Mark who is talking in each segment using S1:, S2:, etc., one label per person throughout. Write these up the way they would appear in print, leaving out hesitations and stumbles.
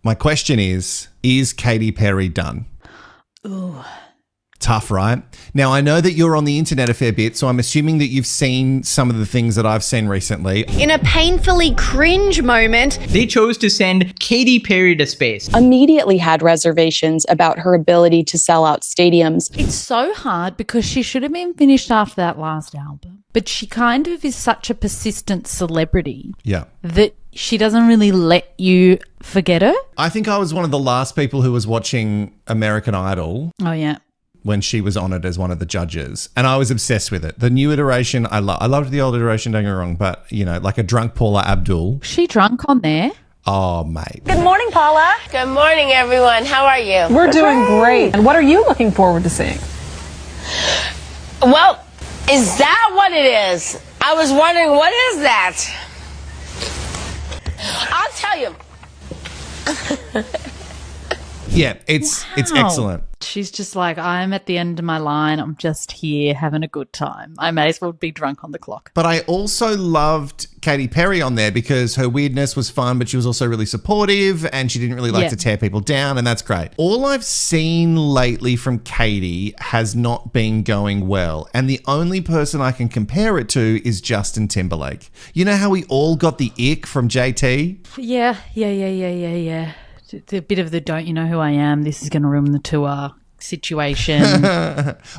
S1: My question is Katy Perry done?
S2: Ooh.
S1: Tough, right? Now, I know that you're on the internet a fair bit, so I'm assuming that you've seen some of the things that I've seen recently.
S3: In a painfully cringe moment,
S4: they chose to send Katy Perry to space.
S5: Immediately had reservations about her ability to sell out stadiums.
S2: It's so hard because she should have been finished after that last album. But she kind of is such a persistent celebrity that she doesn't really let you forget her.
S1: I think I was one of the last people who was watching American Idol.
S2: Oh, yeah.
S1: When she was on it as one of the judges. And I was obsessed with it. The new iteration, I loved the old iteration, don't get me wrong, but, you know, like a drunk Paula Abdul.
S2: She drunk on there?
S1: Oh, mate.
S6: Good morning, Paula.
S7: Good morning, everyone. How are you?
S6: We're doing great. And what are you looking forward to seeing?
S7: Well, is that what it is? I was wondering, what is that? I'll tell you.
S1: Yeah, it's excellent.
S2: She's just like, I'm at the end of my line. I'm just here having a good time. I may as well be drunk on the clock.
S1: But I also loved Katy Perry on there because her weirdness was fun, but she was also really supportive and she didn't really like to tear people down, and that's great. All I've seen lately from Katy has not been going well, and the only person I can compare it to is Justin Timberlake. You know how we all got the ick from JT?
S2: Yeah. A bit of the don't you know who I am, this is going to ruin the tour situation.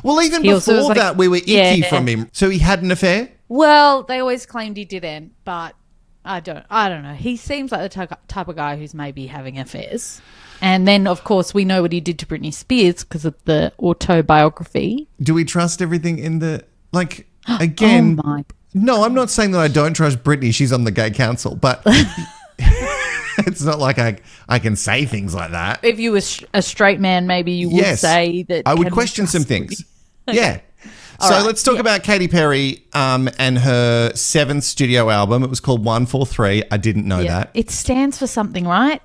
S1: Well, even before that, we were icky from him. So he had an affair?
S2: Well, they always claimed he didn't, but I don't know. He seems like the type of guy who's maybe having affairs. And then, of course, we know what he did to Britney Spears because of the autobiography.
S1: Do we trust everything in the... Like, again...
S2: Oh my.
S1: No, I'm not saying that I don't trust Britney. She's on the gay council, but... It's not like I can say things like that.
S2: If you were a straight man, maybe you would say that.
S1: I would question some things.
S2: Okay.
S1: Yeah. So let's talk about Katy Perry and her 7th studio album. It was called 143. I didn't know that.
S2: It stands for something, right?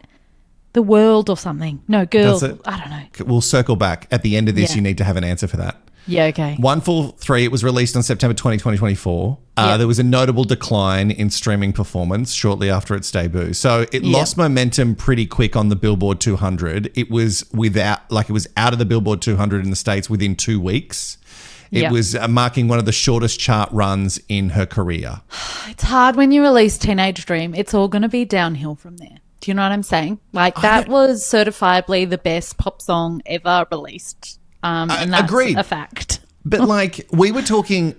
S2: The world or something. No, girl. I don't know.
S1: We'll circle back. At the end of this, you need to have an answer for that.
S2: Yeah, okay.
S1: 143, it was released on September 2024. There was a notable decline in streaming performance shortly after its debut. So it lost momentum pretty quick on the Billboard 200. It was out of the Billboard 200 in the States within 2 weeks. It was marking one of the shortest chart runs in her career.
S2: It's hard when you release Teenage Dream. It's all going to be downhill from there. Do you know what I'm saying? Like, that was certifiably the best pop song ever released. And that's
S1: agreed.
S2: A fact.
S1: But like, we were talking,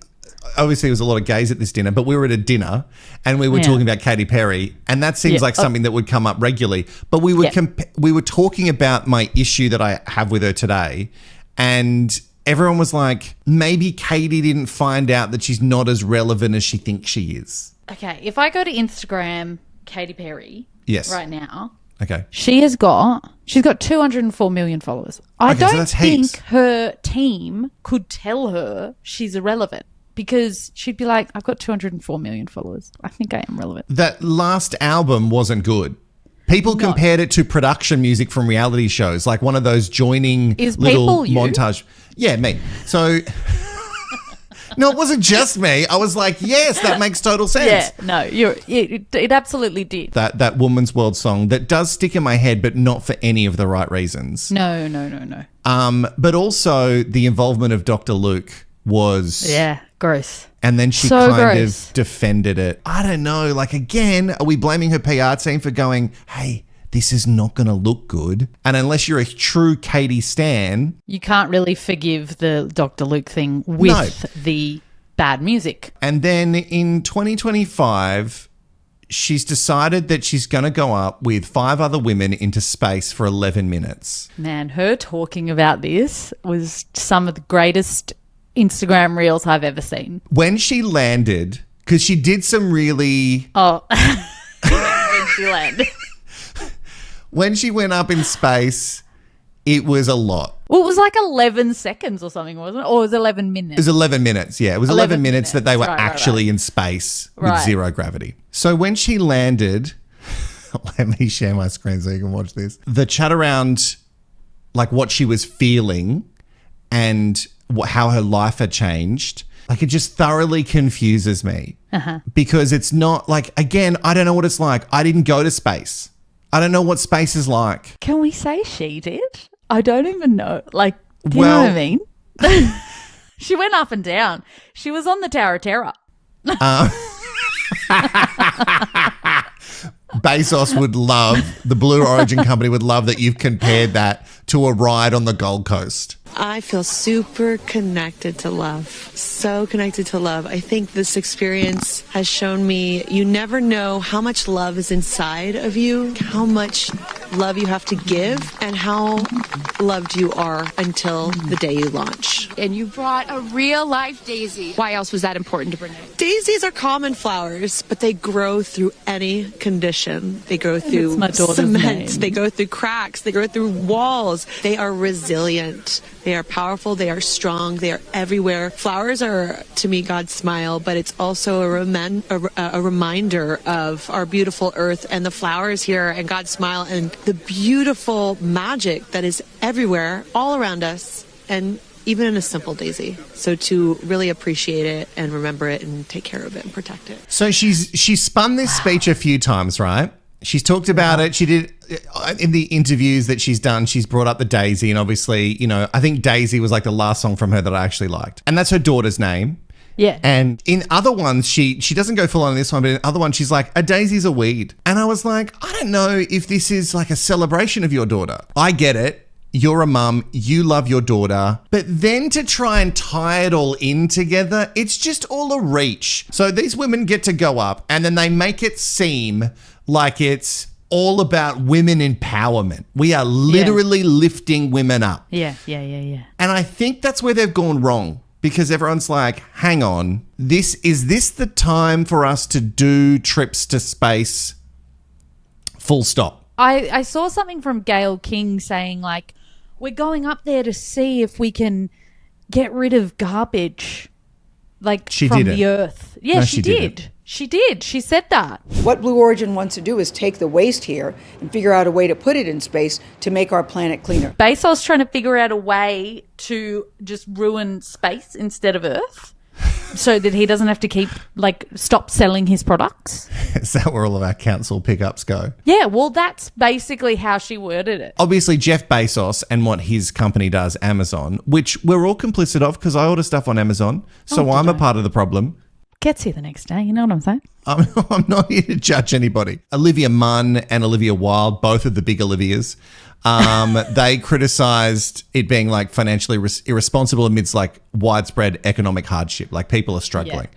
S1: obviously there was a lot of gays at this dinner, but we were at a dinner and we were talking about Katy Perry, and that seems like something that would come up regularly. But we were we were talking about my issue that I have with her today, and everyone was like, maybe Katy didn't find out that she's not as relevant as she thinks she is.
S2: Okay, if I go to Instagram, Katy Perry, right now.
S1: Okay.
S2: She's got 204 million followers. I don't think her team could tell her she's irrelevant because she'd be like, I've got 204 million followers. I think I am relevant.
S1: That last album wasn't good. People compared it to production music from reality shows, like one of those joining little montage. Yeah, me. So... No, it wasn't just me. I was like, yes, that makes total sense.
S2: Yeah, no, it absolutely did.
S1: That Woman's World song that does stick in my head, but not for any of the right reasons.
S2: No.
S1: But also the involvement of Dr. Luke was...
S2: Yeah, gross.
S1: And then she kind of defended it. I don't know. Like, again, are we blaming her PR team for going, hey... this is not going to look good. And unless you're a true Katy stan... you
S2: can't really forgive the Dr. Luke thing with the bad music.
S1: And then in 2025, she's decided that she's going to go up with 5 other women into space for 11 minutes.
S2: Man, her talking about this was some of the greatest Instagram reels I've ever seen.
S1: When she landed, because she did some really...
S2: Oh, when she landed...
S1: When she went up in space, it was a lot.
S2: Well, it was like 11 seconds or something, wasn't it? Or was it 11 minutes?
S1: It was 11 minutes, yeah. It was 11 minutes that they were actually in space with zero gravity. So when she landed, let me share my screen so you can watch this. The chat around like what she was feeling and how her life had changed, like it just thoroughly confuses me. Because it's not like, again, I don't know what it's like. I didn't go to space. I don't know what space is like.
S2: Can we say she did? I don't even know. Like, do you know what I mean? She went up and down. She was on the Tower of Terror.
S1: Bezos would love, the Blue Origin company would love that you've compared that to a ride on the Gold Coast.
S8: I feel super connected to love. So connected to love. I think this experience has shown me you never know how much love is inside of you, how much love you have to give, and how loved you are until the day you launch.
S3: And you brought a real life daisy. Why else was that important to bring it?
S8: Daisies are common flowers, but they grow through any condition. They grow through
S2: my daughter's
S8: cement.
S2: name.
S8: They go through cracks. They go through walls. They are resilient. They are powerful. They are strong. They are everywhere. Flowers are, to me, God's smile, but it's also a reminder of our beautiful earth and the flowers here and God's smile and the beautiful magic that is everywhere, all around us, and even in a simple daisy. So to really appreciate it and remember it and take care of it and protect it.
S1: So she's spun this speech a few times, right? She's talked about it. She did in the interviews that she's done. She's brought up the Daisy, and obviously, you know, I think Daisy was like the last song from her that I actually liked, and that's her daughter's name.
S2: Yeah.
S1: And in other ones, she doesn't go full on in this one, but in other ones, she's like, a daisy's a weed. And I was like, I don't know if this is like a celebration of your daughter. I get it. You're a mum, you love your daughter, but then to try and tie it all in together, it's just all a reach. So these women get to go up and then they make it seem like it's all about women empowerment. We are literally lifting women up.
S2: Yeah.
S1: And I think that's where they've gone wrong, because everyone's like, hang on, is this the time for us to do trips to space? Full stop.
S2: I saw something from Gayle King saying, like, we're going up there to see if we can get rid of garbage, like, from the Earth. Yeah,
S1: No,
S2: she did. She did. She said that.
S9: What Blue Origin wants to do is take the waste here and figure out a way to put it in space to make our planet cleaner.
S2: Bezos trying to figure out a way to just ruin space instead of Earth so that he doesn't have to stop selling his products.
S1: Is that where all of our council pickups go?
S2: Yeah, well, that's basically how she worded it.
S1: Obviously, Jeff Bezos and what his company does, Amazon, which we're all complicit of because I order stuff on Amazon, so I'm a part of the problem.
S2: Gets here the next day, you know what I'm saying?
S1: I'm not here to judge anybody. Olivia Munn and Olivia Wilde, both of the big Olivias, they criticised it being like financially irresponsible amidst like widespread economic hardship. Like people are struggling.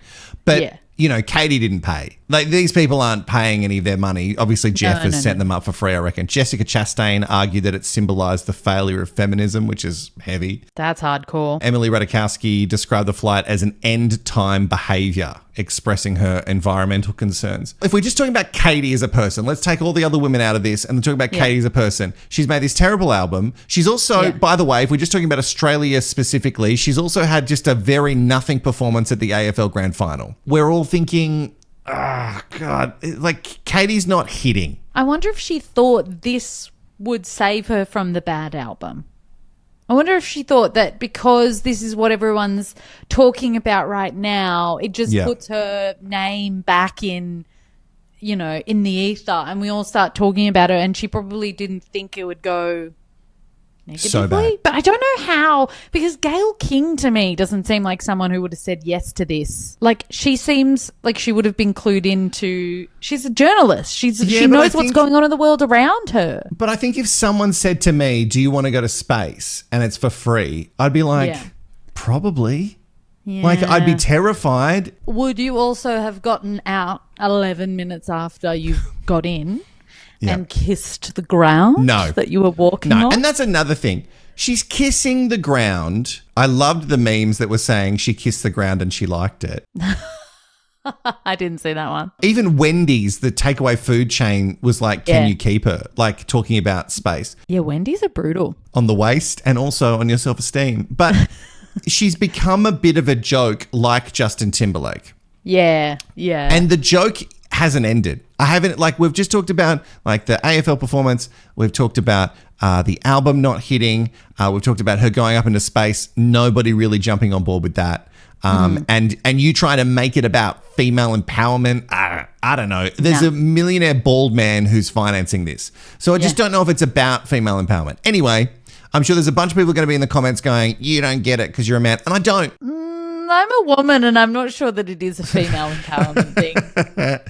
S1: But, you know, Katy didn't pay. Like these people aren't paying any of their money. Obviously, Jeff has sent them up for free, I reckon. Jessica Chastain argued that it symbolised the failure of feminism, which is heavy.
S2: That's hardcore.
S1: Emily Ratajkowski described the flight as an end-time behaviour, expressing her environmental concerns. If we're just talking about Katy as a person, let's take all the other women out of this and talk about Katy as a person. She's made this terrible album. She's also, by the way, if we're just talking about Australia specifically, she's also had just a very nothing performance at the AFL Grand Final. We're all thinking, oh, God, like Katy's not hitting.
S2: I wonder if she thought this would save her from the bad album. I wonder if she thought that because this is what everyone's talking about right now, it just puts her name back in, you know, in the ether, and we all start talking about her, and she probably didn't think it would go negatively.
S1: So bad.
S2: But I don't know how, because Gayle King to me doesn't seem like someone who would have said yes to this. Like, she seems like she would have been clued into, she's a journalist. She knows what's going on in the world around her.
S1: But I think if someone said to me, do you want to go to space and it's for free, I'd be like, probably.
S2: Yeah.
S1: Like, I'd be terrified.
S2: Would you also have gotten out 11 minutes after you got in and kissed the ground that you were walking on?
S1: And that's another thing. She's kissing the ground. I loved the memes that were saying she kissed the ground and she liked it.
S2: I didn't see that one.
S1: Even Wendy's, the takeaway food chain, was like, can you keep her? Like, talking about space.
S2: Yeah, Wendy's are brutal.
S1: On the waist and also on your self-esteem. But she's become a bit of a joke like Justin Timberlake.
S2: Yeah.
S1: And the joke hasn't ended. We've just talked about like the AFL performance. We've talked about the album not hitting. We've talked about her going up into space. Nobody really jumping on board with that. and you try to make it about female empowerment. I don't know. There's a millionaire bald man who's financing this. So I just don't know if it's about female empowerment. Anyway, I'm sure there's a bunch of people going to be in the comments going, you don't get it because you're a man. And I don't.
S2: I'm a woman and I'm not sure that it is a female empowerment thing.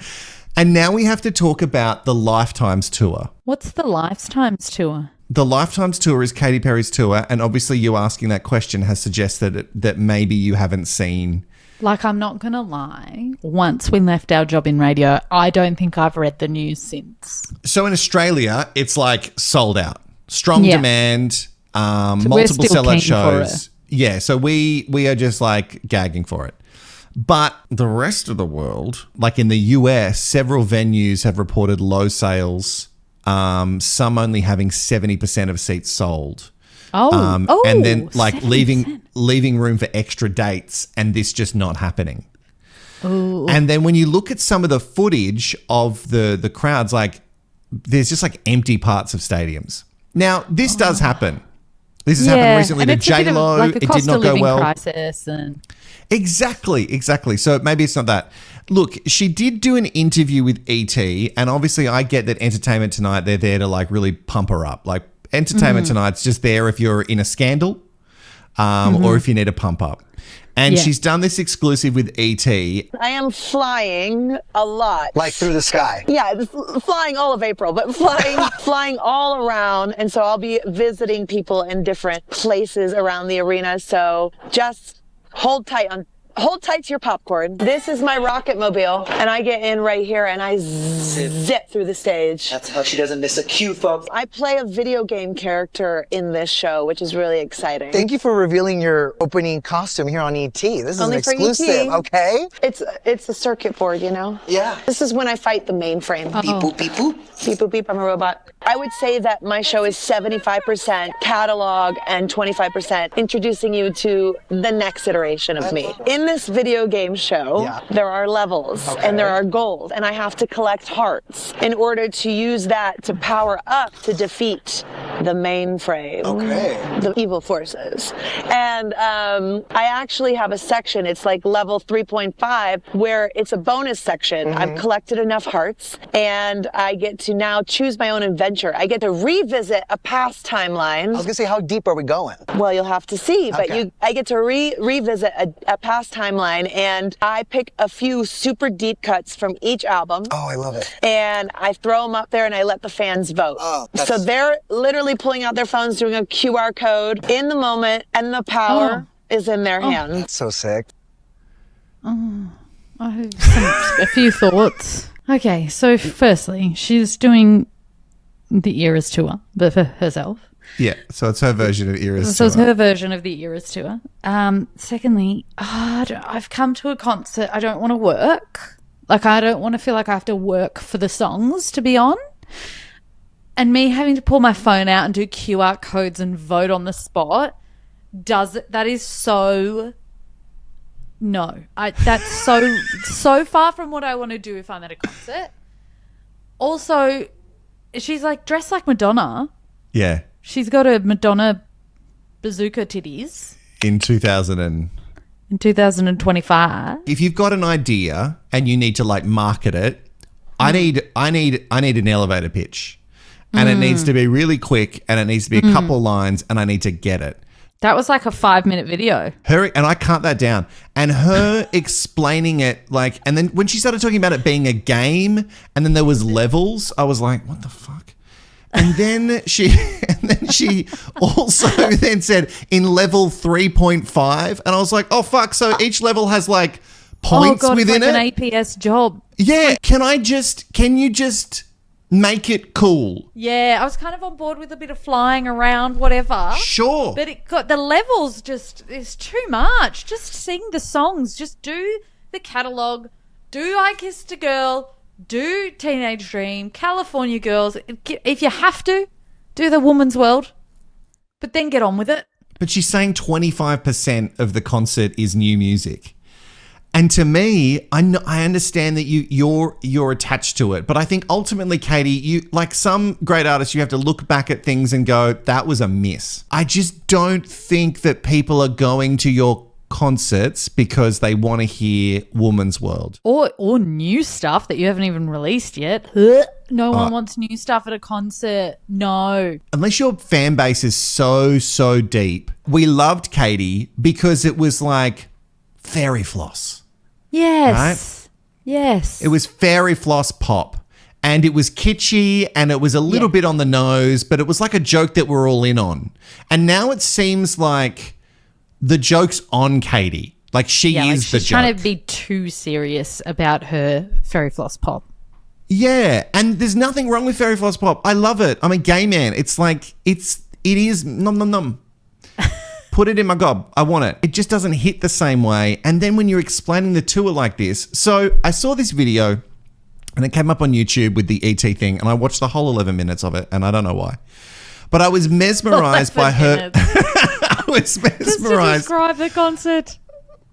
S1: And now we have to talk about the Lifetimes tour.
S2: What's the Lifetimes tour?
S1: The Lifetimes tour is Katy Perry's tour, and obviously you asking that question has suggested that maybe you haven't seen.
S2: Like, I'm not going to lie. Once we left our job in radio, I don't think I've read the news since.
S1: So in Australia, it's like sold out. Strong demand, multiple sellout shows. Yeah, so we are just like gagging for it. But the rest of the world, like in the US, several venues have reported low sales. Some only having 70% of seats sold. And then like 70%. leaving room for extra dates, and this just not happening.
S2: Ooh.
S1: And then when you look at some of the footage of the crowds, like there's just like empty parts of stadiums. Now this does happen. This has happened recently to J-Lo.
S2: Like
S1: it did not go well.
S2: Crisis and
S1: Exactly. So maybe it's not that. Look, she did do an interview with ET, and obviously I get that Entertainment Tonight, they're there to like really pump her up. Like Entertainment Tonight's just there if you're in a scandal or if you need a pump up. And she's done this exclusive with ET.
S10: I am flying a lot.
S11: Like through the sky?
S10: Yeah, flying all of April, but flying all around. And so I'll be visiting people in different places around the arena. So just hold tight to your popcorn. This is my rocket mobile, and I get in right here and I zip through the stage.
S11: That's how she doesn't miss a cue, folks.
S10: I play a video game character in this show, which is really exciting.
S11: Thank you for revealing your opening costume here on ET. This is
S10: Only
S11: an exclusive, okay?
S10: It's a circuit board, you know?
S11: Yeah.
S10: This is when I fight the mainframe.
S11: Beep, boop, beep, boop.
S10: Beep, boop, beep, I'm a robot. I would say that my show is 75% catalog and 25% introducing you to the next iteration of me. In this video game show, there are levels and there are goals, and I have to collect hearts in order to use that to power up to defeat the mainframe, the evil forces. And I actually have a section, it's like level 3.5, where it's a bonus section. I've collected enough hearts, and I get to now choose my own adventure. I get to revisit a past timeline.
S11: I was gonna say, how deep are we going?
S10: Well, you'll have to see, but I get to revisit a past timeline, and I pick a few super deep cuts from each album.
S11: Oh, I love it.
S10: And I throw them up there, and I let the fans vote. So they're literally pulling out their phones, doing a QR code in the moment, and the power is in their hands.
S11: That's so sick.
S2: I have a few thoughts. Okay, so firstly, she's doing the Eras tour, but for herself.
S1: Yeah, so it's her version of Eras tour.
S2: So it's her version of the Eras tour. Secondly, I've come to a concert. I don't want to work. Like, I don't want to feel like I have to work for the songs to be on. And me having to pull my phone out and do QR codes and vote on the spot, that is so... No, that's so far from what I want to do if I'm at a concert. Also, she's like dressed like Madonna.
S1: Yeah.
S2: She's got a Madonna bazooka titties.
S1: In
S2: 2025.
S1: If you've got an idea and you need to like market it, I need an elevator pitch. And it needs to be really quick, and it needs to be a couple of lines, and I need to get it.
S2: That was like a 5-minute video.
S1: And I cut that down. And her explaining it, like, and then when she started talking about it being a game, and then there was levels, I was like, what the fuck? And then she also then said in level 3.5, and I was like, oh fuck! So each level has like points within
S2: it's
S1: it.
S2: Like an APS job.
S1: Yeah. Can you just make it cool?
S2: Yeah, I was kind of on board with a bit of flying around, whatever.
S1: Sure.
S2: But it got the levels is too much. Just sing the songs. Just do the catalogue. Do I Kissed a Girl. Do Teenage Dream. California Girls. If you have to, do The Woman's World. But then get on with it.
S1: But she's saying 25% of the concert is new music. And to me, I understand that you're attached to it, but I think ultimately, Katy, you like some great artists, you have to look back at things and go, that was a miss. I just don't think that people are going to your concerts because they want to hear Woman's World.
S2: Or new stuff that you haven't even released yet. No one wants new stuff at a concert. No.
S1: Unless your fan base is so deep. We loved Katy because it was like fairy floss.
S2: Yes.
S1: Right?
S2: Yes.
S1: It was fairy floss pop. And it was kitschy and it was a little bit on the nose, but it was like a joke that we're all in on. And now it seems like the joke's on Katy. Like she is the joke.
S2: She's trying to be too serious about her fairy floss pop.
S1: Yeah, and there's nothing wrong with fairy floss pop. I love it. I'm a gay man. It's like it is nom nom nom. Put it in my gob. I want it. It just doesn't hit the same way. And then when you're explaining the tour like this, so I saw this video and it came up on YouTube with the ET thing, and I watched the whole 11 minutes of it, and I don't know why, but I was mesmerized by her. I was mesmerized.
S2: Just to describe the concert.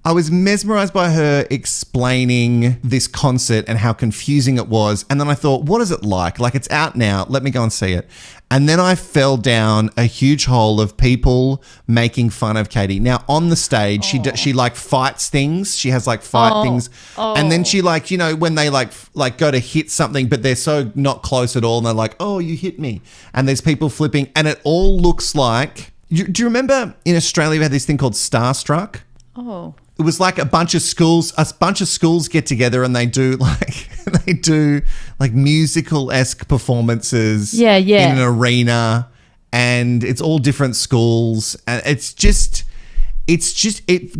S1: I was mesmerized by her explaining this concert and how confusing it was. And then I thought, what is it like? Like, it's out now. Let me go and see it. And then I fell down a huge hole of people making fun of Katy. Now, on the stage, she like fights things. She has like fight things. And then she like, you know, when they like go to hit something, but they're so not close at all. And they're like, oh, you hit me. And there's people flipping. And it all looks like, do you remember in Australia we had this thing called Starstruck?
S2: Oh.
S1: It was like a bunch of schools get together and they do like musical-esque performances in an arena, and it's all different schools, and it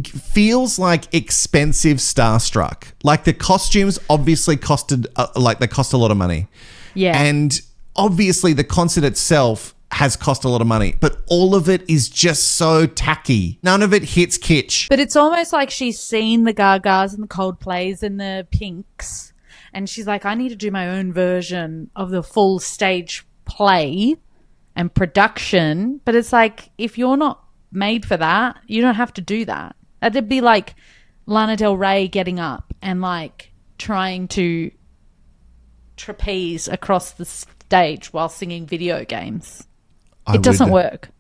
S1: feels like expensive Starstruck. Like the costumes obviously cost a lot of money. Yeah. And obviously the concert itself has cost a lot of money, but all of it is just so tacky. None of it hits kitsch.
S2: But it's almost like she's seen the Gagas and the Coldplays and the Pinks, and she's like, I need to do my own version of the full stage play and production. But it's like, if you're not made for that, you don't have to do that. That'd be like Lana Del Rey getting up and like trying to trapeze across the stage while singing video games. It doesn't work.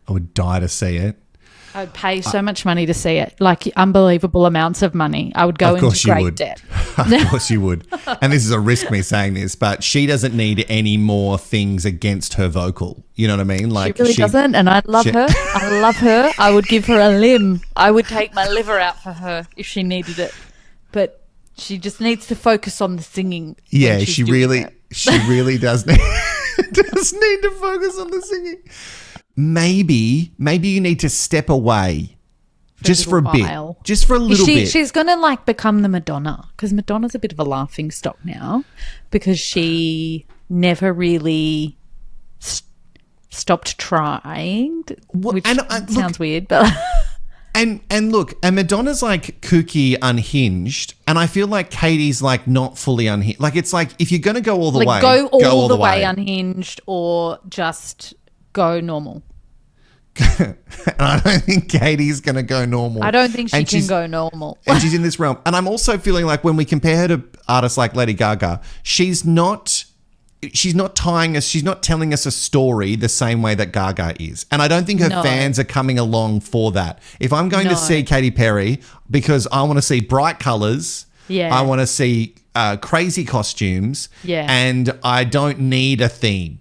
S1: I would die to see it.
S2: I would pay so much money to see it, like unbelievable amounts of money. I would go into great debt.
S1: Of course you would. And this is a risk me saying this, but she doesn't need any more things against her vocal. You know what I mean? Like
S2: she really doesn't, and I love her. I love her. I would give her a limb. I would take my liver out for her if she needed it. But she just needs to focus on the singing.
S1: Yeah, she really does need to focus on the singing. Maybe you need to step away just for a bit. Just for a little bit.
S2: She's going to like become the Madonna, because Madonna's a bit of a laughing stock now because she never really stopped trying, which sounds weird, but...
S1: And look, and Madonna's like kooky, unhinged, and I feel like Katy's like not fully unhinged. Like it's like if you're going to go all the way,
S2: go all the way unhinged or just go normal.
S1: And I don't think Katy's going to go normal.
S2: I don't think she can go normal.
S1: And she's in this realm. And I'm also feeling like when we compare her to artists like Lady Gaga, she's not tying us, she's not telling us a story the same way that Gaga is. And I don't think her fans are coming along for that. If I'm going to see Katy Perry because I want to see bright colors, I want to see crazy costumes, and I don't need a theme.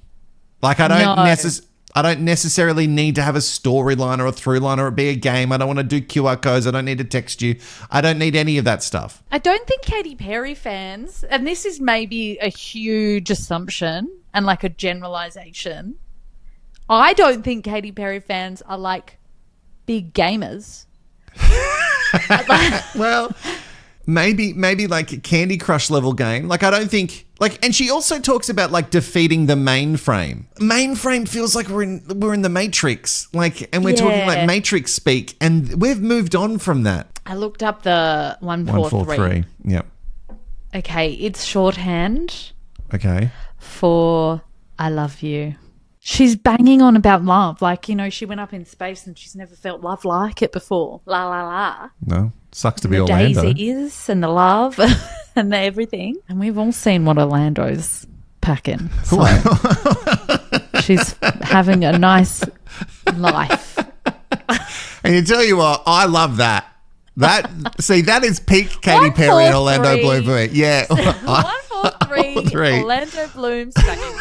S1: Like I don't necessarily need to have a storyline or a through line or be a game. I don't want to do QR codes. I don't need to text you. I don't need any of that stuff.
S2: I don't think Katy Perry fans, and this is maybe a huge assumption and like a generalization, I don't think Katy Perry fans are like big gamers.
S1: Well, maybe like Candy Crush level game. Like I don't think like, and she also talks about like defeating the mainframe. Mainframe feels like we're in the Matrix, like, and we're talking like Matrix speak, and we've moved on from that.
S2: I looked up the 143.
S1: Yep.
S2: Okay, it's shorthand.
S1: Okay.
S2: For I love you. She's banging on about love. Like, you know, she went up in space and she's never felt love like it before. La, la, la.
S1: No, sucks to be
S2: the
S1: Orlando.
S2: The daisies and the love and the everything. And we've all seen what Orlando's packing. So she's having a nice life.
S1: And you tell you what, I love that. That is peak Katy Perry and Orlando Bloom for me. Yeah.
S2: 1, 4, 3. Orlando Bloom second.